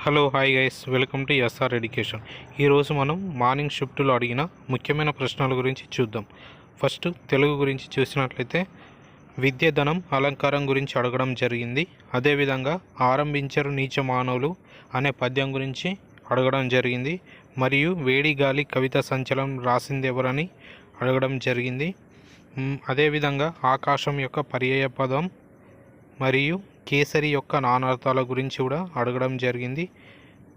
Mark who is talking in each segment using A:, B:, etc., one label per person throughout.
A: Hello hi guys, welcome to SR education. ఈరోజు మనం morning షిఫ్ట్లో అడిగిన ముఖ్యమైన ప్రశ్నల గురించి చూద్దాం. ఫస్ట్ తెలుగు గురించి చూసినట్లయితే విద్య ధనం అలంకారం గురించి అడగడం జరిగింది. అదేవిధంగా ఆరంభించరు నీచ మానవులు అనే పద్యం గురించి అడగడం జరిగింది. మరియు వేడి గాలి కవిత సంచలనం రాసింది ఎవరని అడగడం జరిగింది. అదేవిధంగా ఆకాశం యొక్క పర్యాయ పదం మరియు కేసరి యొక్క నానార్థాల గురించి కూడా అడగడం జరిగింది.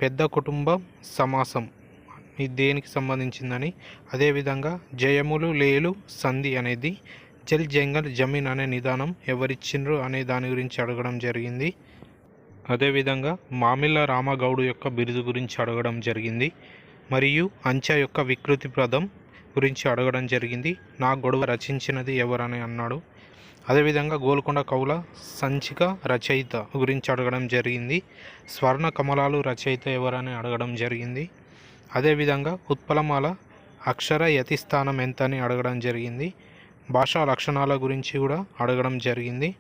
A: పెద్ద కుటుంబం సమాసం ఇది దేనికి సంబంధించిందని, అదేవిధంగా జయములు లేలు సంధి అనేది జల్ జంగల్ జమీన్ అనే నిదానం ఎవరిచ్చిండ్రు అనే దాని గురించి అడగడం జరిగింది. అదేవిధంగా మామిళ్ళ రామగౌడు యొక్క బిరుదు గురించి అడగడం జరిగింది. మరియు అంచె యొక్క వికృతి పదం గురించి అడగడం జరిగింది. నా గొడవ రచించినది ఎవరని అన్నాడు. అదేవిధంగా గోల్కొండ కవుల సంచిక రచయిత గురించి అడగడం జరిగింది. స్వర్ణ కమలాలు రచయిత ఎవరని అడగడం జరిగింది. అదేవిధంగా ఉత్పలమాల అక్షర యతిస్థానం ఎంత అని అడగడం జరిగింది. భాషా లక్షణాల గురించి కూడా అడగడం జరిగింది.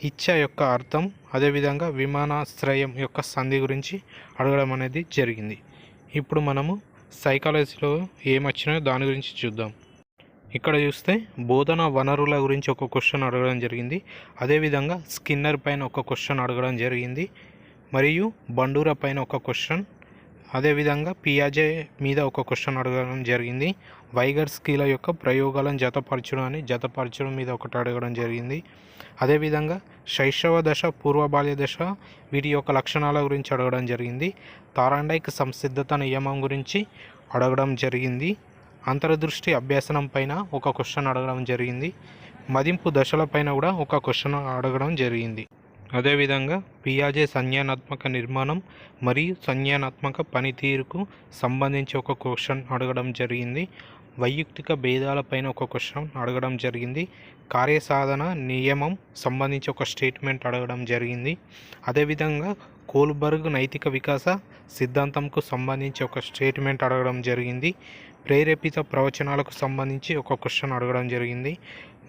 A: ఇచ్చ యొక్క అర్థం, అదేవిధంగా విమానాశ్రయం యొక్క సంధి గురించి అడగడం అనేది జరిగింది. ఇప్పుడు మనము సైకాలజీలో ఏమొచ్చినాయో దాని గురించి చూద్దాం. ఇక్కడ చూస్తే బోధన వనరుల గురించి ఒక క్వశ్చన్ అడగడం జరిగింది. అదేవిధంగా స్కిన్నర్ పైన ఒక క్వశ్చన్ అడగడం జరిగింది. మరియు బండూరా పైన ఒక క్వశ్చన్, అదేవిధంగా పియాజే మీద ఒక క్వశ్చన్ అడగడం జరిగింది. వైగర్స్కీల యొక్క ప్రయోగాలను జతపరచడం మీద ఒకటి అడగడం జరిగింది. అదేవిధంగా శైశవ దశ, పూర్వ బాల్య దశ వీటి యొక్క లక్షణాల గురించి అడగడం జరిగింది. తారాండైక్ సంసిద్ధత నియమం గురించి అడగడం జరిగింది. అంతర్దృష్టి అభ్యాసనం పైన ఒక క్వశ్చన్ అడగడం జరిగింది. మదింపు దశల పైన కూడా ఒక క్వశ్చన్ అడగడం జరిగింది. అదేవిధంగా పియాజే సంజ్ఞానాత్మక నిర్మాణం మరియు సంజ్ఞానాత్మక పనితీరుకు సంబంధించి ఒక క్వశ్చన్ అడగడం జరిగింది. వైయక్తిక భేదాలపైన ఒక క్వశ్చన్ అడగడం జరిగింది. కార్యసాధన నియమం సంబంధించి ఒక స్టేట్మెంట్ అడగడం జరిగింది. అదేవిధంగా కోల్బర్గ్ నైతిక వికాస సిద్ధాంతంకు సంబంధించి ఒక స్టేట్మెంట్ అడగడం జరిగింది. ప్రేరేపిత ప్రవచనాలకు సంబంధించి ఒక క్వశ్చన్ అడగడం జరిగింది.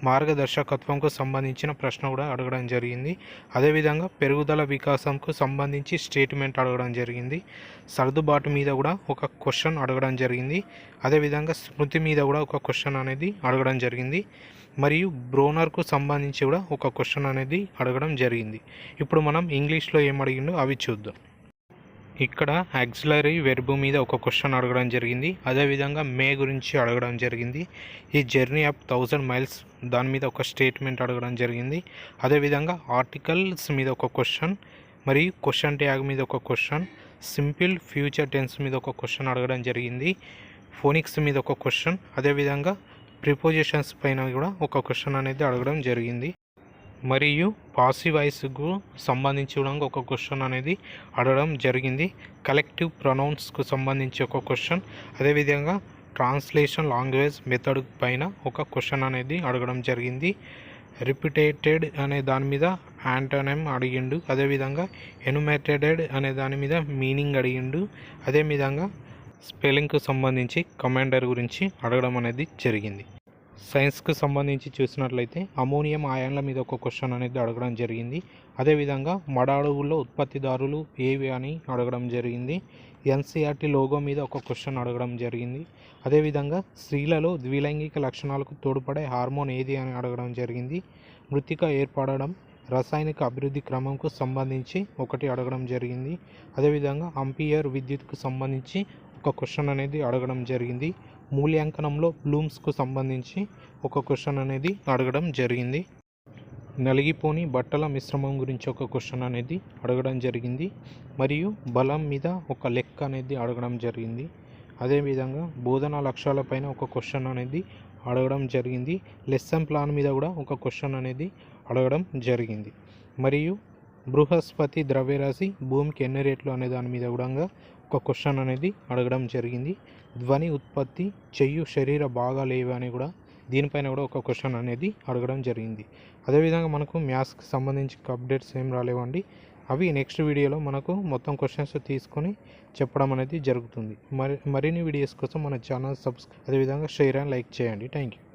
A: మార్గదర్శకత్వంకు సంబంధించిన ప్రశ్న కూడా అడగడం జరిగింది. అదేవిధంగా పెరుగుదల వికాసంకు సంబంధించి స్టేట్మెంట్ అడగడం జరిగింది. సర్దుబాటు మీద కూడా ఒక క్వశ్చన్ అడగడం జరిగింది. అదేవిధంగా స్మృతి మీద కూడా ఒక క్వశ్చన్ అనేది అడగడం జరిగింది. మరియు బ్రోనర్కు సంబంధించి కూడా ఒక క్వశ్చన్ అనేది అడగడం జరిగింది. ఇప్పుడు మనం ఇంగ్లీష్లో ఏం అడిగిందో అవి చూద్దాం. ఇక్కడ యాక్సిలరీ వెర్బ్ మీద ఒక క్వశ్చన్ అడగడం జరిగింది. అదేవిధంగా మే గురించి అడగడం జరిగింది. ఈ జర్నీ అప్ 1000 మైల్స్ దాని మీద ఒక స్టేట్మెంట్ అడగడం జరిగింది. అదేవిధంగా ఆర్టికల్స్ మీద ఒక క్వశ్చన్, మరియు క్వశ్చన్ ట్యాగ్ మీద ఒక క్వశ్చన్, సింపుల్ ఫ్యూచర్ టెన్స్ మీద ఒక క్వశ్చన్ అడగడం జరిగింది. ఫోనిక్స్ మీద ఒక క్వశ్చన్, అదేవిధంగా ప్రిపోజిషన్స్ పైన కూడా ఒక క్వశ్చన్ అనేది అడగడం జరిగింది. మరియు పాసివ్ వాయిస్కు సంబంధించి కూడా ఒక క్వశ్చన్ అనేది అడగడం జరిగింది. కలెక్టివ్ ప్రొనౌన్స్కు సంబంధించి ఒక క్వశ్చన్, అదేవిధంగా ట్రాన్స్లేషన్ లాంగ్వేజ్ మెథడ్ పైన ఒక క్వశ్చన్ అనేది అడగడం జరిగింది. రిపీటెడ్ అనే దాని మీద యాంటోనిమ్ అడిగిండు. అదేవిధంగా ఎనుమేటెడ్ అనే దాని మీద మీనింగ్ అడిగిండు. అదేవిధంగా స్పెల్లింగ్కు సంబంధించి కమాండర్ గురించి అడగడం అనేది జరిగింది. సైన్స్కు సంబంధించి చూసినట్లయితే అమోనియం ఆయాన్ల మీద ఒక క్వశ్చన్ అనేది అడగడం జరిగింది. అదేవిధంగా మడ అడవుల్లో ఉత్పత్తిదారులు ఏవి అని అడగడం జరిగింది. ఎన్సీఆర్టీ లోగో మీద ఒక క్వశ్చన్ అడగడం జరిగింది. అదేవిధంగా స్త్రీలలో ద్విలైంగిక లక్షణాలకు తోడ్పడే హార్మోన్ ఏది అని అడగడం జరిగింది. మృతిక ఏర్పడడం రసాయనిక అభివృద్ధి క్రమంకు సంబంధించి ఒకటి అడగడం జరిగింది. అదేవిధంగా అంపియర్ విద్యుత్కు సంబంధించి ఒక క్వశ్చన్ అనేది అడగడం జరిగింది. మూల్యాంకనంలో బ్లూమ్స్కు సంబంధించి ఒక క్వశ్చన్ అనేది అడగడం జరిగింది. నలిగిపోని బట్టల మిశ్రమం గురించి ఒక క్వశ్చన్ అనేది అడగడం జరిగింది. మరియు బలం మీద ఒక లెక్క అనేది అడగడం జరిగింది. అదేవిధంగా బోధనా లక్ష్యాలపైన ఒక క్వశ్చన్ అనేది అడగడం జరిగింది. లెసన్ ప్లాన్ మీద కూడా ఒక క్వశ్చన్ అనేది అడగడం జరిగింది. మరియు బృహస్పతి ద్రవ్యరాశి భూమికి ఎన్ని రేట్లు అనే దాని మీద కూడా ఒక క్వశ్చన్ అనేది అడగడం జరిగింది. ధ్వని ఉత్పత్తి చెయ్యు శరీర భాగాలు ఏవి అని కూడా దీనిపైన కూడా ఒక క్వశ్చన్ అనేది అడగడం జరిగింది. అదేవిధంగా మనకు మ్యాథ్స్కి సంబంధించి అప్డేట్స్ ఏం రాలేవండి. అవి నెక్స్ట్ వీడియోలో మనకు మొత్తం క్వశ్చన్స్ తీసుకొని చెప్పడం అనేది జరుగుతుంది. మరిన్ని వీడియోస్ కోసం మన ఛానల్ అదేవిధంగా షేర్ అండ్ లైక్ చేయండి. Thank you.